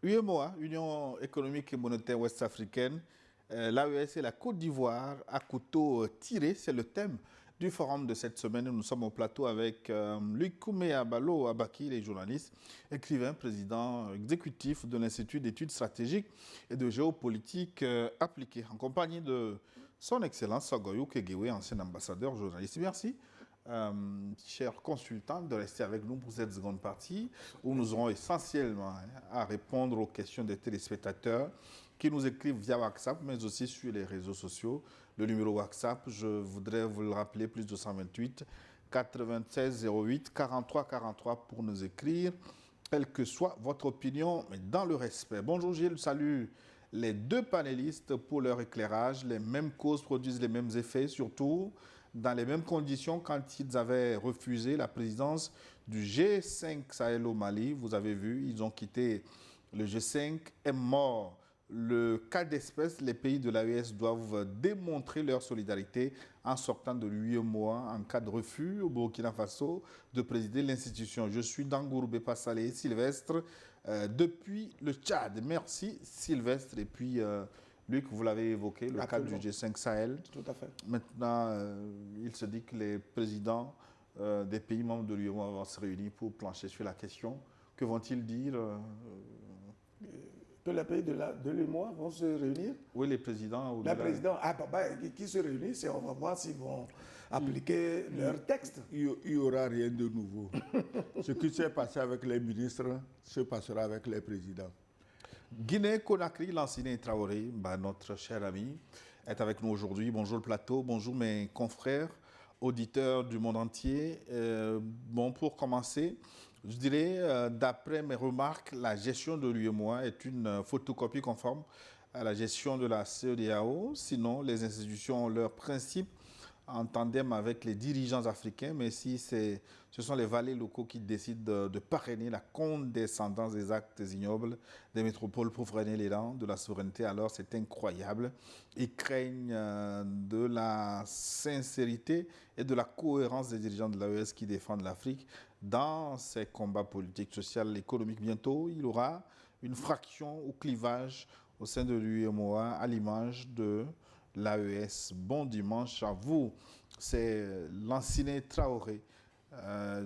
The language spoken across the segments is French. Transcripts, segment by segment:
UEMOA, Union économique et monétaire ouest-africaine, l'AES et la Côte d'Ivoire à couteau tiré, c'est le thème du forum de cette semaine. Nous sommes au plateau avec Luc Kouméa Balo Abaki, les journalistes, écrivain, président exécutif de l'Institut d'études stratégiques et de géopolitique appliquée, en compagnie de son Excellence Sagoyou Kegewe, ancien ambassadeur journaliste. Merci. Chers consultants, de rester avec nous pour cette seconde partie où nous aurons essentiellement à répondre aux questions des téléspectateurs qui nous écrivent via WhatsApp, mais aussi sur les réseaux sociaux. Le numéro WhatsApp, je voudrais vous le rappeler, plus 228 96 08 43 43 pour nous écrire, quelle que soit votre opinion, mais dans le respect. Bonjour Gilles, salut les deux panélistes pour leur éclairage. Les mêmes causes produisent les mêmes effets, surtout dans les mêmes conditions quand ils avaient refusé la présidence du G5 Sahel au Mali. Vous avez vu, ils ont quitté le G5, est mort. Le cas d'espèce, les pays de l'AES doivent démontrer leur solidarité en sortant de l'UEMOA en cas de refus au Burkina Faso de présider l'institution. Je suis Dangourbe Passalé Sylvestre depuis le Tchad. Merci Sylvestre. Et puis Luc, vous l'avez évoqué, le cadre du G5 Sahel. Tout à fait. Maintenant, il se dit que les présidents des pays membres de l'UEMOA vont se réunir pour plancher sur la question. Que vont-ils dire Que les pays de l'UEMOA vont se réunir? Oui, les présidents. Les présidents, qui se réunissent et on va voir s'ils vont appliquer leur texte. Il n'y aura rien de nouveau. Ce qui s'est passé avec les ministres se passera avec les présidents. Guinée-Conakry, l'ancien Traoré, notre cher ami, est avec nous aujourd'hui. Bonjour le plateau, bonjour mes confrères, auditeurs du monde entier. Pour commencer, je dirais, d'après mes remarques, la gestion de l'UEMOA est une photocopie conforme à la gestion de la CEDEAO. Sinon, les institutions ont leurs principes en tandem avec les dirigeants africains, mais si ce sont les valets locaux qui décident de parrainer la condescendance des actes ignobles des métropoles pour freiner l'élan de la souveraineté, alors c'est incroyable. Ils craignent de la sincérité et de la cohérence des dirigeants de l'AES qui défendent l'Afrique dans ces combats politiques, sociaux, économiques. Bientôt, il y aura une fraction ou clivage au sein de l'UEMOA à l'image de l'AES. Bon dimanche à vous. C'est l'ancien Traoré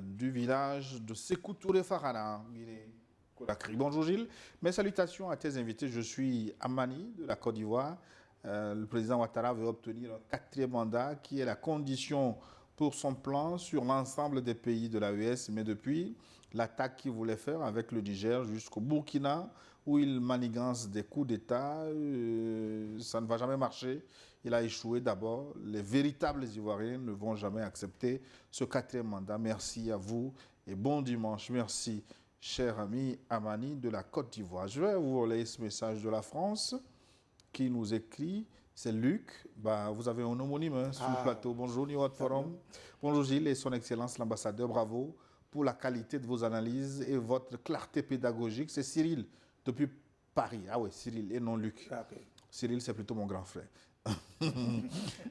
du village de Sékou Touré Farana, Guinée-Conakry. Bonjour Gilles. Mes salutations à tes invités. Je suis Amani de la Côte d'Ivoire. Le président Ouattara veut obtenir un 4e mandat qui est la condition pour son plan sur l'ensemble des pays de l'AES, mais depuis l'attaque qu'il voulait faire avec le Niger jusqu'au Burkina, où il manigance des coups d'État, ça ne va jamais marcher. Il a échoué d'abord. Les véritables Ivoiriens ne vont jamais accepter ce 4e mandat. Merci à vous et bon dimanche. Merci, cher ami Amani de la Côte d'Ivoire. Je vais vous relayer ce message de la France qui nous écrit. C'est Luc. Vous avez un homonyme sur le plateau. Bonjour, New York Forum. Bonjour Gilles et son Excellence l'ambassadeur. Bravo pour la qualité de vos analyses et votre clarté pédagogique. C'est Cyril depuis Paris. Ah oui, Cyril et non Luc. Okay. Cyril, c'est plutôt mon grand frère.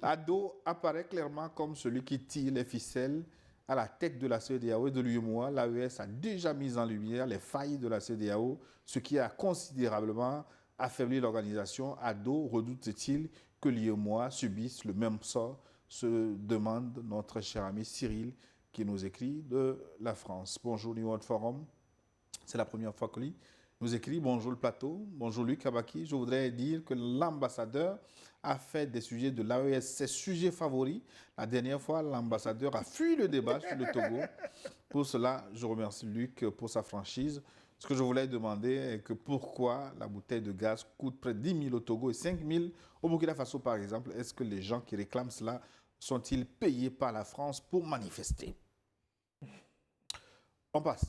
Ado apparaît clairement comme celui qui tire les ficelles à la tête de la CEDEAO et de l'UEMOA. L'AES a déjà mis en lumière les failles de la CEDEAO, ce qui a considérablement affaibli l'organisation. Ado redoute-t-il que l'UEMOA subisse le même sort, se demande notre cher ami Cyril qui nous écrit de la France. Bonjour New World Forum, c'est la première fois que lui nous écrit. Bonjour le plateau, bonjour Luc Abaki. Je voudrais dire que l'ambassadeur a fait des sujets de l'AES ses sujets favoris. La dernière fois, l'ambassadeur a fui le débat sur le Togo. Pour cela, je remercie Luc pour sa franchise. Ce que je voulais demander est que pourquoi la bouteille de gaz coûte près de 10 000 au Togo et 5 000 au Burkina Faso, par exemple. Est-ce que les gens qui réclament cela sont-ils payés par la France pour manifester? On passe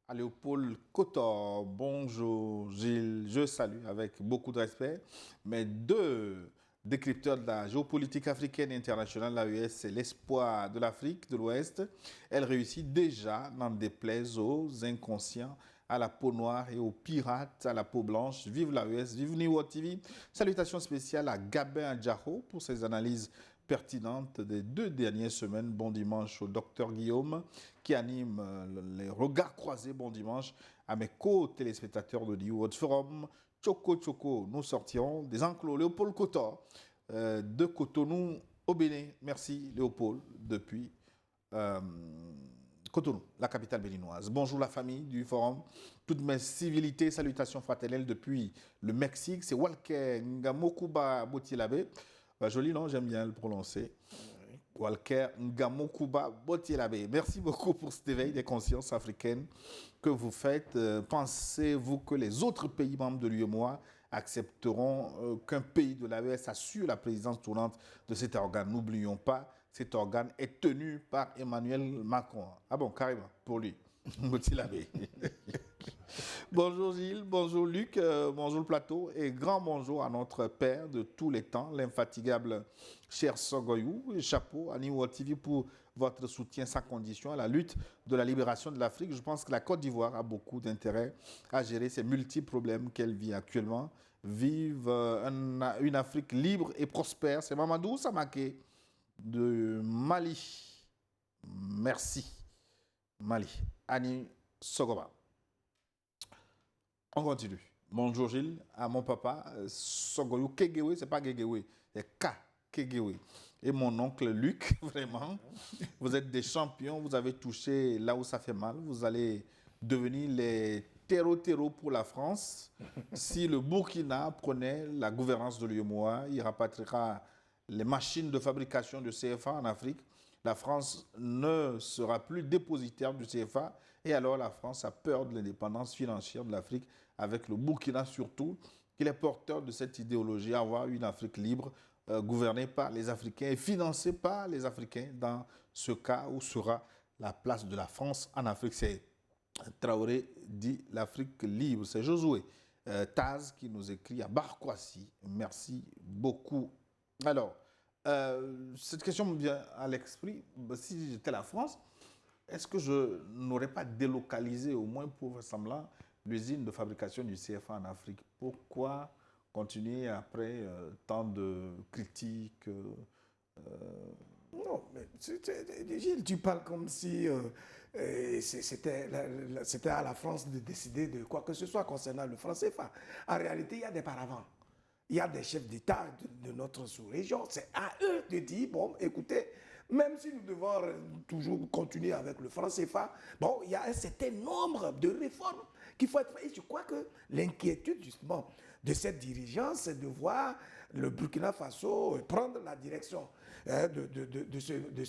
à Léopold Kotor. Bonjour Gilles, je salue avec beaucoup de respect mes deux décrypteurs de la géopolitique africaine et internationale. L'AES, c'est l'espoir de l'Afrique de l'Ouest. Elle réussit déjà, n'en déplaise aux inconscients, à la peau noire et aux pirates à la peau blanche. Vive l'AES, vive New World TV. Salutations spéciales à Gabin Adjaro pour ses analyses pertinente des 2 dernières semaines. Bon dimanche au docteur Guillaume qui anime les regards croisés. Bon dimanche à mes co-téléspectateurs de New World Forum. Choco Choco, nous sortions des enclos. Léopold Kotor de Cotonou au Bénin. Merci Léopold depuis Cotonou, la capitale béninoise. Bonjour la famille du forum. Toutes mes civilités, salutations fraternelles depuis le Mexique. C'est Walker Ngamokuba Botielabe. Joli nom, j'aime bien le prononcer. Walker Ngamokuba Botielabe. Merci beaucoup pour cet éveil des consciences africaines que vous faites. Pensez-vous que les autres pays membres de l'UEMOA accepteront qu'un pays de l'AES assure la présidence tournante de cet organe? N'oublions pas, cet organe est tenu par Emmanuel Macron. Ah bon, carrément, pour lui. Botielabe. Bonjour Gilles, bonjour Luc, bonjour le plateau et grand bonjour à notre père de tous les temps, l'infatigable cher Sogoyou. Et chapeau à New World TV pour votre soutien sans condition à la lutte de la libération de l'Afrique. Je pense que la Côte d'Ivoire a beaucoup d'intérêt à gérer ces multiples problèmes qu'elle vit actuellement. Vive une Afrique libre et prospère. C'est Mamadou Samake de Mali. Merci. Mali. Annie Sogoba. On continue. Bonjour Gilles, à mon papa, Sogoyou Kegewe, c'est pas Gegewe, c'est K Kegewe. Et mon oncle Luc, vraiment, vous êtes des champions, vous avez touché là où ça fait mal, vous allez devenir les terreaux pour la France. Si le Burkina prenait la gouvernance de l'UEMOA, il rapatriera les machines de fabrication de CFA en Afrique. La France ne sera plus dépositaire du CFA et alors la France a peur de l'indépendance financière de l'Afrique avec le Burkina surtout, qu'il est porteur de cette idéologie, avoir une Afrique libre, gouvernée par les Africains et financée par les Africains dans ce cas où sera la place de la France en Afrique. C'est Traoré dit l'Afrique libre. C'est Josué Taz qui nous écrit à Barkwasi. Merci beaucoup. Alors, cette question me vient à l'esprit. Si j'étais la France, est-ce que je n'aurais pas délocalisé au moins pour faire semblant l'usine de fabrication du CFA en Afrique? Pourquoi continuer après tant de critiques Non, mais Gilles, tu parles comme si c'était à la France de décider de quoi que ce soit concernant le franc CFA. En réalité, il y a des paravents. Il y a des chefs d'État de notre sous-région. C'est à eux de dire, bon, écoutez, même si nous devons toujours continuer avec le franc CFA, bon, il y a un certain nombre de réformes qu'il faut être... Et je crois que l'inquiétude, justement, de cette dirigeance, c'est de voir le Burkina Faso prendre la direction de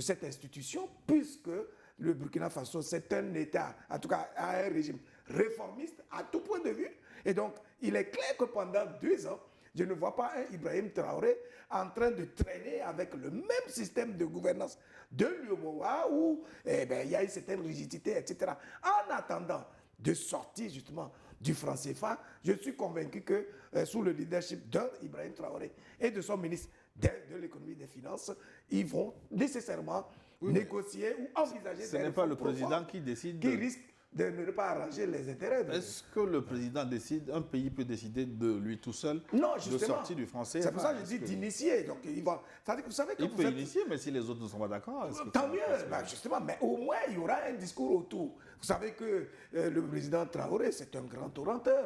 cette institution, puisque le Burkina Faso, c'est un État, en tout cas, a un régime réformiste à tout point de vue. Et donc, il est clair que pendant 2 ans, je ne vois pas un Ibrahim Traoré en train de traîner avec le même système de gouvernance de l'UEMOA où il y a une certaine rigidité, etc. En attendant de sortir justement du franc CFA, je suis convaincu que sous le leadership d'un Ibrahim Traoré et de son ministre de l'économie et des finances, ils vont nécessairement négocier ou envisager... Ce n'est pas le président qui décide... Qui risque de ne pas arranger les intérêts. Est-ce que le président décide, un pays peut décider de lui tout seul de sortir du français? C'est pour ça que je dis d'initier. Donc, il va. Vous savez que il peut initier, mais si les autres ne sont pas d'accord. Tant mieux, justement, mais au moins il y aura un discours autour. Vous savez que le président Traoré, c'est un grand orateur,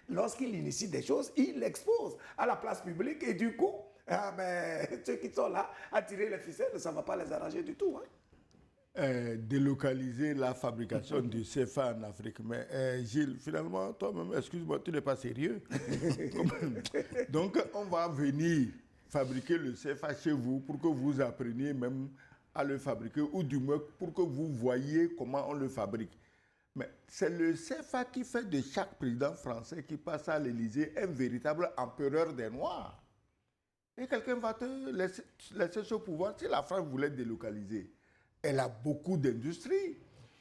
Lorsqu'il initie des choses, il l'expose à la place publique et du coup, ceux qui sont là à tirer les ficelles, ça ne va pas les arranger du tout. Hein. Délocaliser la fabrication du CFA en Afrique. Mais Gilles, finalement, toi-même, excuse-moi, tu n'es pas sérieux. Donc, on va venir fabriquer le CFA chez vous pour que vous appreniez même à le fabriquer, ou du moins pour que vous voyiez comment on le fabrique. Mais c'est le CFA qui fait de chaque président français qui passe à l'Élysée un véritable empereur des Noirs. Et quelqu'un va te laisser ce pouvoir. Si la France voulait délocaliser, elle a beaucoup d'industries.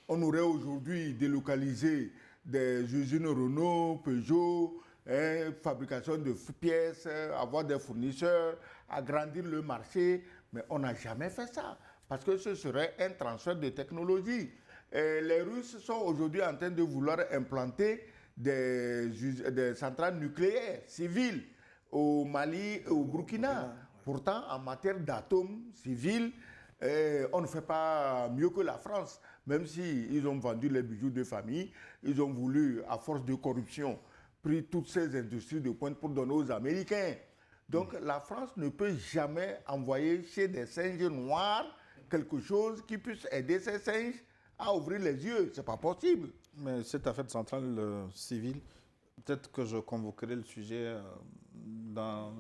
On aurait aujourd'hui délocalisé des usines Renault, Peugeot, fabrication de pièces, avoir des fournisseurs, agrandir le marché. Mais on n'a jamais fait ça, parce que ce serait un transfert de technologie. Les Russes sont aujourd'hui en train de vouloir implanter des centrales nucléaires civiles au Mali et au Burkina. Pourtant, en matière d'atomes civils, on ne fait pas mieux que la France. Même s'ils ont vendu les bijoux de famille, ils ont voulu, à force de corruption, pris toutes ces industries de pointe pour donner aux Américains. Donc la France ne peut jamais envoyer chez des singes noirs quelque chose qui puisse aider ces singes à ouvrir les yeux. Ce n'est pas possible. Mais cette affaire centrale civile, peut-être que je convoquerai le sujet dans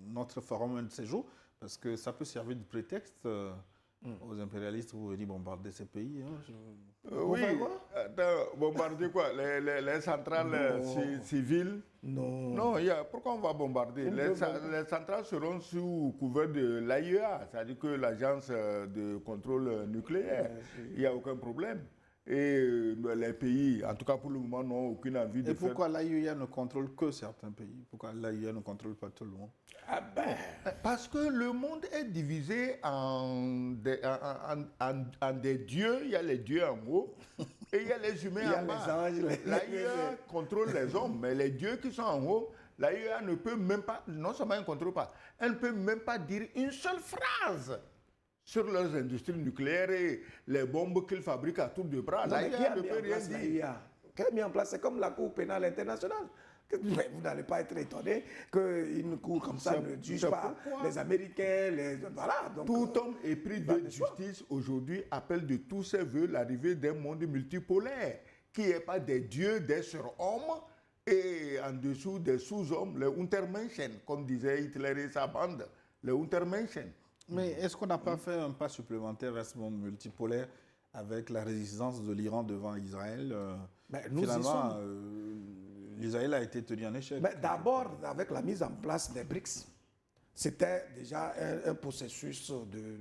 notre forum un de ces jours, parce que ça peut servir de prétexte aux impérialistes pour venir bombarder ces pays. Oui, bombarder quoi? Les centrales civiles? Non. Non, pourquoi on va bombarder? Les centrales seront sous couvert de l'AIEA, c'est-à-dire que l'agence de contrôle nucléaire. Il n'y a aucun problème. Et les pays, en tout cas pour le moment, n'ont aucune envie de faire... Et pourquoi l'AIEA ne contrôle que certains pays? Pourquoi l'AIEA ne contrôle pas tout le monde? Parce que le monde est divisé en des dieux. Il y a les dieux en haut et il y a les humains en bas. L'AIEA contrôle les hommes, mais les dieux qui sont en haut, l'AIEA ne peut même pas, non seulement elle ne contrôle pas, elle ne peut même pas dire une seule phrase sur leurs industries nucléaires et les bombes qu'ils fabriquent à tour de bras. L'AIEA ne peut rien dire. Qui a mis en place, c'est comme la Cour pénale internationale. Vous n'allez pas être étonné qu'une cour comme ça ne juge pas les Américains, voilà. Donc, tout homme épris de justice aujourd'hui appelle de tous ses voeux l'arrivée d'un monde multipolaire, qui n'est pas des dieux, des surhommes, et en dessous des sous-hommes, les Untermenschen, comme disait Hitler et sa bande, les Untermenschen. Mais est-ce qu'on n'a pas fait un pas supplémentaire vers ce monde multipolaire avec la résistance de l'Iran devant Israël finalement, l'Israël a été tenu en échec. Mais d'abord, avec la mise en place des BRICS, c'était déjà un processus de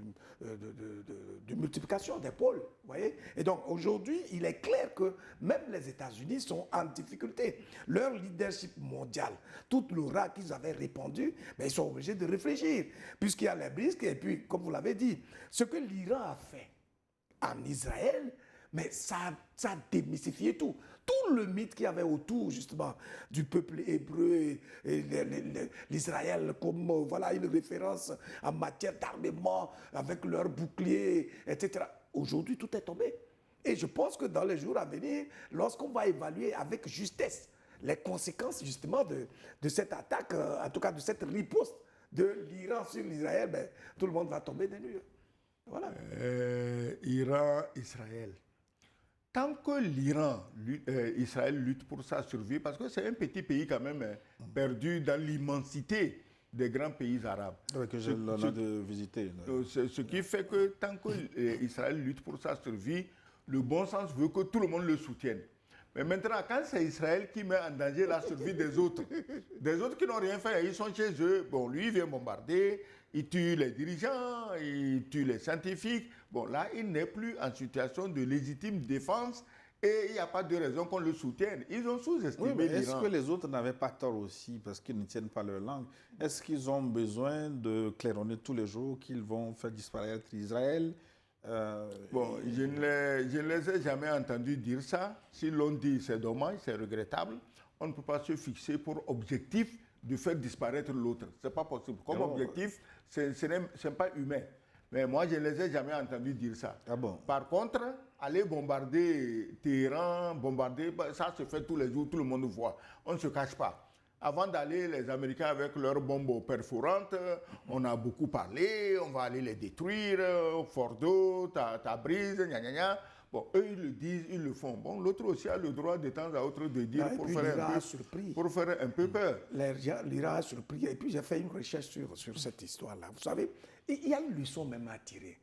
multiplication des pôles. Voyez. Et donc aujourd'hui, il est clair que même les États-Unis sont en difficulté. Leur leadership mondial, toute l'aura qu'ils avaient répandue, mais ils sont obligés de réfléchir, puisqu'il y a les BRICS. Et puis, comme vous l'avez dit, ce que l'Iran a fait en Israël, mais ça a démystifié tout. Tout le mythe qu'il y avait autour, justement, du peuple hébreu et l'Israël comme voilà, une référence en matière d'armement, avec leurs boucliers, etc. Aujourd'hui, tout est tombé. Et je pense que dans les jours à venir, lorsqu'on va évaluer avec justesse les conséquences, justement, de cette attaque, en tout cas de cette riposte de l'Iran sur l'Israël, ben, tout le monde va tomber des nues. Voilà. Iran, Israël. Tant que Israël lutte pour sa survie, parce que c'est un petit pays quand même perdu dans l'immensité des grands pays arabes. Oui, que j'ai l'honneur de visiter. Ce qui fait que tant que Israël lutte pour sa survie, le bon sens veut que tout le monde le soutienne. Mais maintenant, quand c'est Israël qui met en danger la survie des autres qui n'ont rien fait, ils sont chez eux, bon, lui il vient bombarder, il tue les dirigeants, il tue les scientifiques. Bon, là, il n'est plus en situation de légitime défense et il n'y a pas de raison qu'on le soutienne. Ils ont sous-estimé l'Iran. Est-ce que les autres n'avaient pas tort aussi parce qu'ils ne tiennent pas leur langue? Est-ce qu'ils ont besoin de claironner tous les jours qu'ils vont faire disparaître Israël? Bon, je ne les ai jamais entendus dire ça. S'ils l'ont dit, c'est dommage, c'est regrettable. On ne peut pas se fixer pour objectif de faire disparaître l'autre. Ce n'est pas possible. Comme objectif, ce n'est pas humain. Mais moi, je ne les ai jamais entendus dire ça. Ah bon? Par contre, aller bombarder Téhéran, ça se fait tous les jours, tout le monde voit. On ne se cache pas. Avant d'aller, les Américains avec leurs bombes perforantes, on a beaucoup parlé, on va aller les détruire, Fordo, Tabriz, gna gna gna. Bon, eux, ils le disent, ils le font. Bon, l'autre aussi a le droit de temps à autre de dire pour faire un peu peur. L'Iran a surpris. Et puis, j'ai fait une recherche sur cette histoire-là. Vous savez, il y a une leçon même à tirer.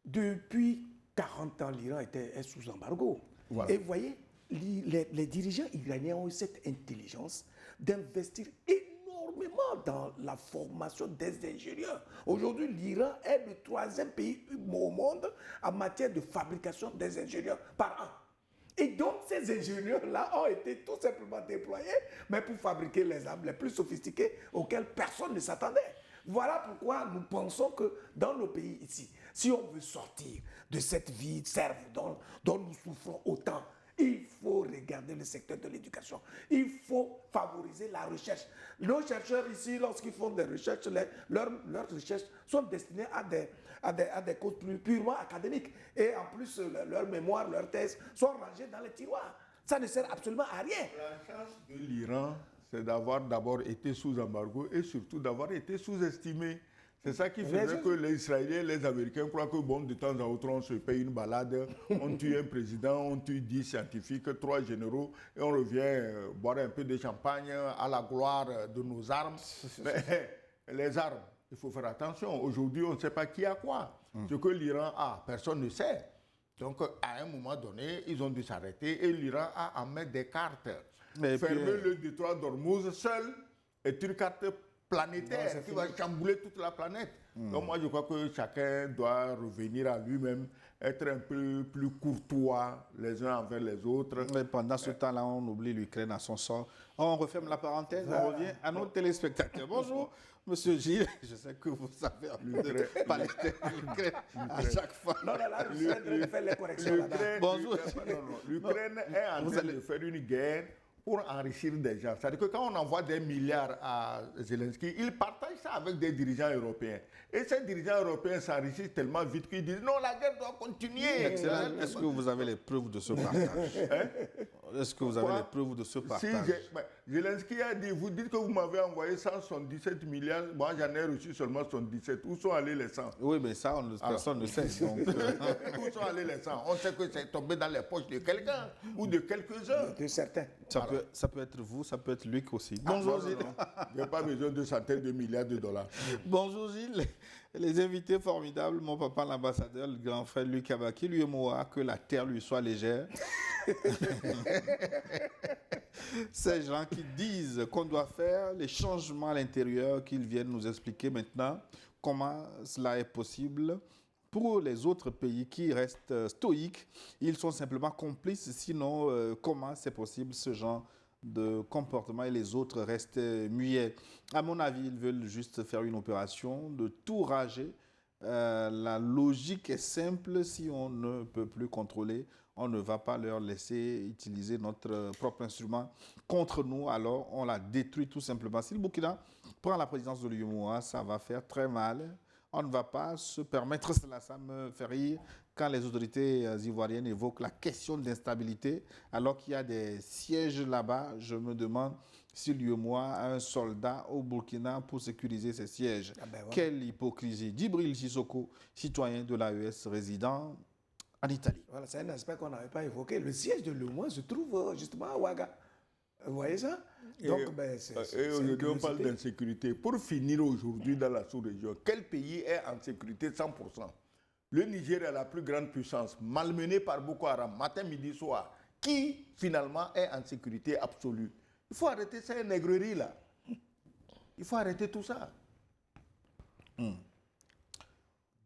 Depuis 40 ans, l'Iran est sous embargo. Voilà. Et vous voyez, les dirigeants iraniens ont eu cette intelligence d'investir énormément dans la formation des ingénieurs. Aujourd'hui, l'Iran est le 3e pays au monde en matière de fabrication des ingénieurs par an. Et donc, ces ingénieurs-là ont été tout simplement déployés, mais pour fabriquer les armes les plus sophistiquées auxquelles personne ne s'attendait. Voilà pourquoi nous pensons que dans nos pays ici, si on veut sortir de cette vie serve dont nous souffrons autant, Il faut regarder le secteur de l'éducation. Il faut favoriser la recherche. Nos chercheurs ici, lorsqu'ils font des recherches, leurs recherches sont destinées à des causes purement académiques. Et en plus, leurs mémoires, leurs thèses sont rangées dans les tiroirs. Ça ne sert absolument à rien. La chance de l'Iran, c'est d'avoir d'abord été sous embargo et surtout d'avoir été sous-estimé. C'est ça qui faisait que les Israéliens et les Américains croient que bon, de temps en temps, on se paye une balade, on tue un président, on tue 10 scientifiques, 3 généraux, et on revient boire un peu de champagne à la gloire de nos armes. Mais les armes, il faut faire attention. Aujourd'hui, on ne sait pas qui a quoi. Ce que l'Iran a, personne ne sait. Donc, à un moment donné, ils ont dû s'arrêter et l'Iran a à mettre des cartes. Fermer le détroit d'Ormuz seul est une carte planétaire qui va chambouler toute la planète. Donc moi, je crois que chacun doit revenir à lui-même, être un peu plus courtois les uns envers les autres. Mais pendant ce temps-là, on oublie l'Ukraine à son sort. On referme la parenthèse, on revient à nos téléspectateurs. Bonjour, Monsieur Gilles. Je sais que vous savez parler de l'Ukraine à chaque fois. Non, là, je suis en train de faire les corrections là-bas. Bonjour. L'Ukraine est en train de faire une guerre pour enrichir des gens. C'est-à-dire que quand on envoie des milliards à Zelensky, il partage ça avec des dirigeants européens. Et ces dirigeants européens s'enrichissent tellement vite qu'ils disent non, la guerre doit continuer. Excellent. Est-ce que vous avez les preuves de ce partage? Est-ce que vous avez les preuves de ce partage? Zelensky a dit, vous dites que vous m'avez envoyé 177 milliards, moi j'en ai reçu seulement 77. Où sont allés les 100? Oui, mais ça, personne ne sait. Donc, où sont allés les 100? On sait que c'est tombé dans les poches de quelqu'un ou de quelques-uns. De certains. Ça peut être vous, ça peut être Luc aussi. Bonjour Gilles. Il n'y a pas besoin de centaines de milliards de dollars. Bonjour Gilles. Les invités formidables, mon papa l'ambassadeur, le grand frère Luc Abaki, lui et moi, que la terre lui soit légère. Ces gens qui disent qu'on doit faire les changements à l'intérieur, qu'ils viennent nous expliquer maintenant comment cela est possible. Pour les autres pays qui restent stoïques, ils sont simplement complices. Sinon, comment c'est possible ce genre de comportement et les autres restent muets? À mon avis, ils veulent juste faire une opération de tout rager. La logique est simple. Si on ne peut plus contrôler, on ne va pas leur laisser utiliser notre propre instrument contre nous. Alors, on la détruit tout simplement. Si le Burkina prend la présidence de l'UEMOA, ça va faire très mal. On ne va pas se permettre cela. Ça me fait rire quand les autorités ivoiriennes évoquent la question de l'instabilité, alors qu'il y a des sièges là-bas. Je me demande si l'UEMOA a un soldat au Burkina pour sécuriser ces sièges. Ah ben ouais. Quelle hypocrisie. Djibril Sissoko, citoyen de l'AES résident en Italie. Voilà, c'est un aspect qu'on n'avait pas évoqué. Le siège de l'UEMOA se trouve justement à Ouaga. Vous voyez ça? Donc, et aujourd'hui, on parle d'insécurité. Pour finir aujourd'hui dans la sous-région, quel pays est en sécurité 100%? Le Niger est la plus grande puissance, malmenée par Boko Haram, matin, midi, soir. Qui, finalement, est en sécurité absolue? Il faut arrêter ces nègreries là. Il faut arrêter tout ça.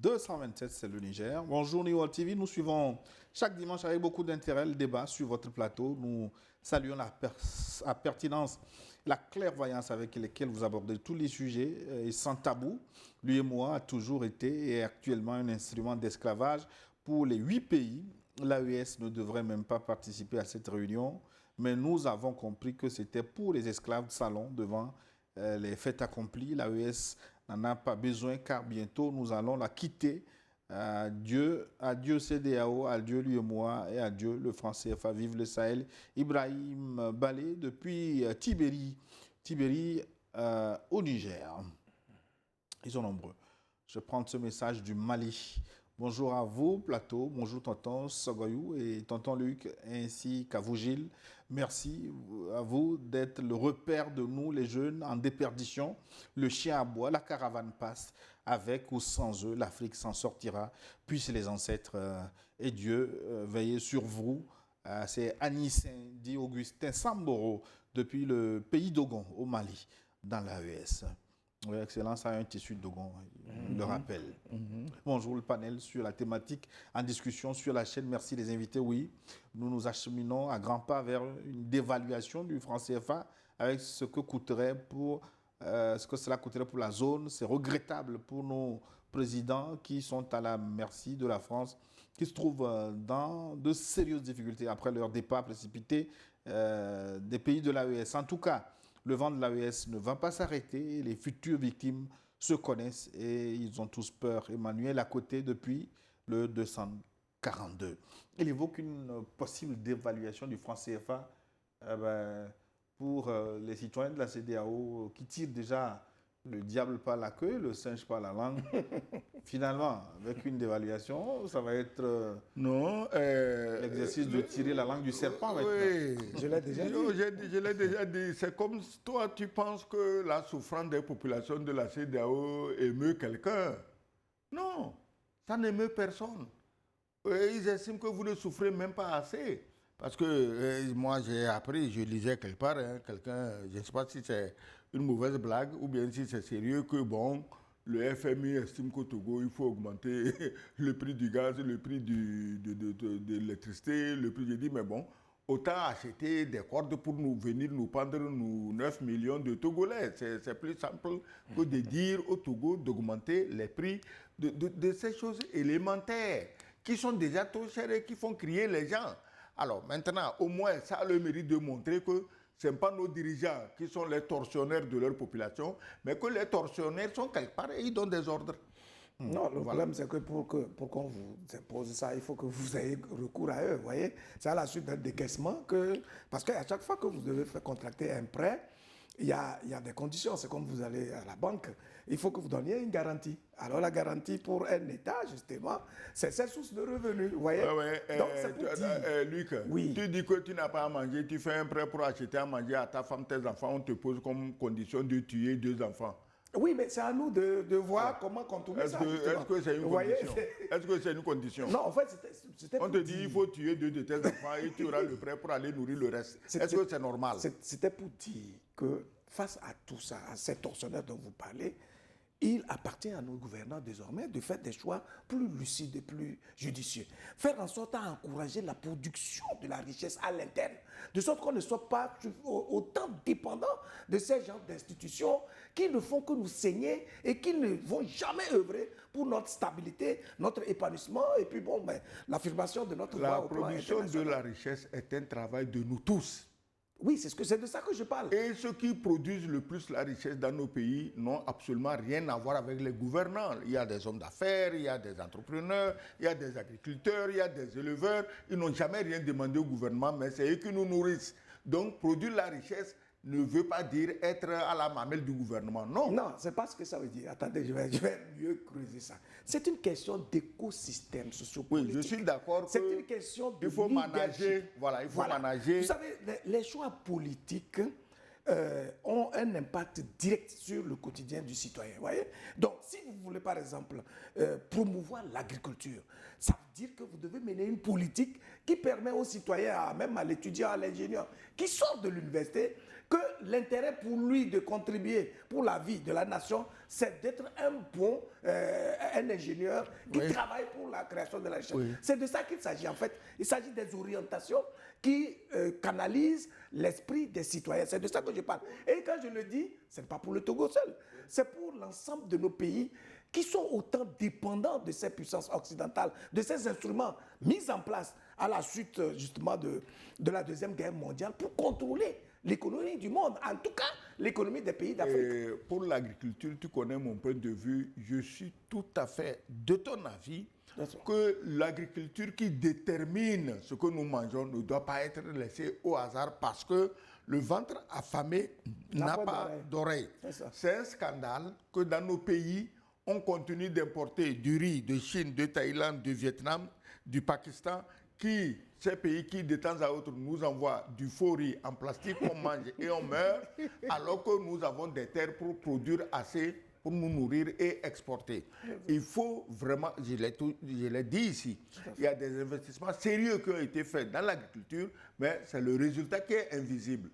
227, c'est le Niger. Bonjour New World TV, nous suivons chaque dimanche avec beaucoup d'intérêt le débat sur votre plateau. Nous saluons la pertinence, la clairvoyance avec laquelle vous abordez tous les sujets et sans tabou. L'UEMOA a toujours été et est actuellement un instrument d'esclavage pour les 8 pays. L'AES ne devrait même pas participer à cette réunion, mais nous avons compris que c'était pour les esclaves de salon devant les faits accomplis. L'AES n'en a pas besoin car bientôt nous allons la quitter. Adieu CEDEAO, adieu l'UEMOA et adieu le franc CFA. Vive le Sahel. Ibrahim Balé depuis Tibéri au Niger. Ils sont nombreux. Je prends ce message du Mali. Bonjour à vous, Plateau. Bonjour, tonton Sogoyou et tonton Luc, ainsi qu'à vous, Gilles. Merci à vous d'être le repère de nous, les jeunes, en déperdition. Le chien aboie, la caravane passe. Avec ou sans eux, l'Afrique s'en sortira. Puissent les ancêtres et Dieu veiller sur vous. C'est Anis dit Augustin Samboro, depuis le pays d'Ogon, au Mali, dans l'AES. Oui, Excellence a un tissu de Dogon, il le rappelle. Bonjour le panel sur la thématique en discussion sur la chaîne. Merci les invités. Oui, nous nous acheminons à grands pas vers une dévaluation du franc CFA avec ce que cela coûterait pour la zone. C'est regrettable pour nos présidents qui sont à la merci de la France qui se trouvent dans de sérieuses difficultés après leur départ précipité des pays de l'AES. En tout cas, le vent de l'AES ne va pas s'arrêter. Les futures victimes se connaissent et ils ont tous peur. Emmanuel à côté depuis le 242. Il évoque une possible dévaluation du franc CFA pour les citoyens de la CEDEAO qui tirent déjà le diable par la queue, le singe par la langue. Finalement, avec une dévaluation, ça va être l'exercice de tirer la langue du serpent. Oui, Je l'ai déjà dit. Je l'ai déjà dit. C'est comme toi, tu penses que la souffrance des populations de la CEDEAO émeut quelqu'un. Non, ça n'émeut personne. Ils estiment que vous ne souffrez même pas assez. Parce que moi, j'ai appris, je lisais quelque part, quelqu'un, je ne sais pas si c'est une mauvaise blague ou bien si c'est sérieux, que bon, le FMI estime qu'au Togo, il faut augmenter le prix du gaz, le prix de l'électricité, le prix. J'ai dit, mais bon, autant acheter des cordes pour venir nous pendre nous 9 millions de Togolais. C'est plus simple que de dire au Togo d'augmenter les prix de ces choses élémentaires qui sont déjà trop chères et qui font crier les gens. Alors maintenant, au moins, ça a le mérite de montrer que ce n'est pas nos dirigeants qui sont les tortionnaires de leur population, mais que les tortionnaires sont quelque part et ils donnent des ordres. Non, le problème, c'est que pour qu'on vous impose ça, il faut que vous ayez recours à eux, vous voyez. C'est à la suite d'un décaissement que... Parce qu'à chaque fois que vous devez faire contracter un prêt, il y a des conditions. C'est comme vous allez à la banque. Il faut que vous donniez une garantie. Alors la garantie pour un État, justement, c'est ses sources de revenus, vous voyez. Donc c'est pour dire... Luc, oui. Tu dis que tu n'as pas à manger, tu fais un prêt pour acheter à manger à ta femme, tes enfants, on te pose comme condition de tuer 2 enfants. Oui, mais c'est à nous de voir comment contourner ça. Est-ce que c'est une condition? Est-ce que c'est une condition? Non, en fait, c'était on te dit il faut tuer 2 de tes enfants et tu auras le prêt pour aller nourrir le reste. Est-ce que c'est normal? C'était pour dire que face à tout ça, à ces tortionnaires dont vous parlez, il appartient à nos gouvernants désormais de faire des choix plus lucides et plus judicieux. Faire en sorte à encourager la production de la richesse à l'interne, de sorte qu'on ne soit pas autant dépendant de ces genres d'institutions qui ne font que nous saigner et qui ne vont jamais œuvrer pour notre stabilité, notre épanouissement et puis l'affirmation de notre voix au plan international. La production de la richesse est un travail de nous tous. Oui, c'est de ça que je parle. Et ceux qui produisent le plus la richesse dans nos pays n'ont absolument rien à voir avec les gouvernants. Il y a des hommes d'affaires, il y a des entrepreneurs, il y a des agriculteurs, il y a des éleveurs. Ils n'ont jamais rien demandé au gouvernement, mais c'est eux qui nous nourrissent. Donc, produire la richesse ne veut pas dire être à la mamelle du gouvernement, non. Non, c'est pas ce que ça veut dire. Attendez, je vais mieux creuser ça. C'est une question d'écosystème sociopolitique. Oui, je suis d'accord. C'est une question de il faut manager. Voilà, il faut manager. Vous savez, les choix politiques ont un impact direct sur le quotidien du citoyen. Voyez. Donc, si vous voulez, par exemple, promouvoir l'agriculture, ça veut dire que vous devez mener une politique qui permet aux citoyens, même à l'étudiant, à l'ingénieur, qui sort de l'université, que l'intérêt pour lui de contribuer pour la vie de la nation, c'est d'être un bon un ingénieur qui travaille pour la création de la richesse. Oui. C'est de ça qu'il s'agit en fait. Il s'agit des orientations qui canalisent l'esprit des citoyens. C'est de ça que je parle. Et quand je le dis, ce n'est pas pour le Togo seul, c'est pour l'ensemble de nos pays qui sont autant dépendants de ces puissances occidentales, de ces instruments mis en place à la suite justement de la Deuxième Guerre mondiale pour contrôler l'économie du monde, en tout cas l'économie des pays d'Afrique. Pour l'agriculture, tu connais mon point de vue, je suis tout à fait de ton avis que l'agriculture qui détermine ce que nous mangeons ne doit pas être laissée au hasard parce que le ventre affamé n'a pas d'oreille. C'est un scandale que dans nos pays, on continue d'importer du riz de Chine, de Thaïlande, du Vietnam, du Pakistan, ces pays qui de temps à autre nous envoient du faux riz en plastique qu'on mange et on meurt, alors que nous avons des terres pour produire assez pour nous nourrir et exporter. Il faut vraiment, je l'ai dit ici, il y a des investissements sérieux qui ont été faits dans l'agriculture, mais c'est le résultat qui est invisible.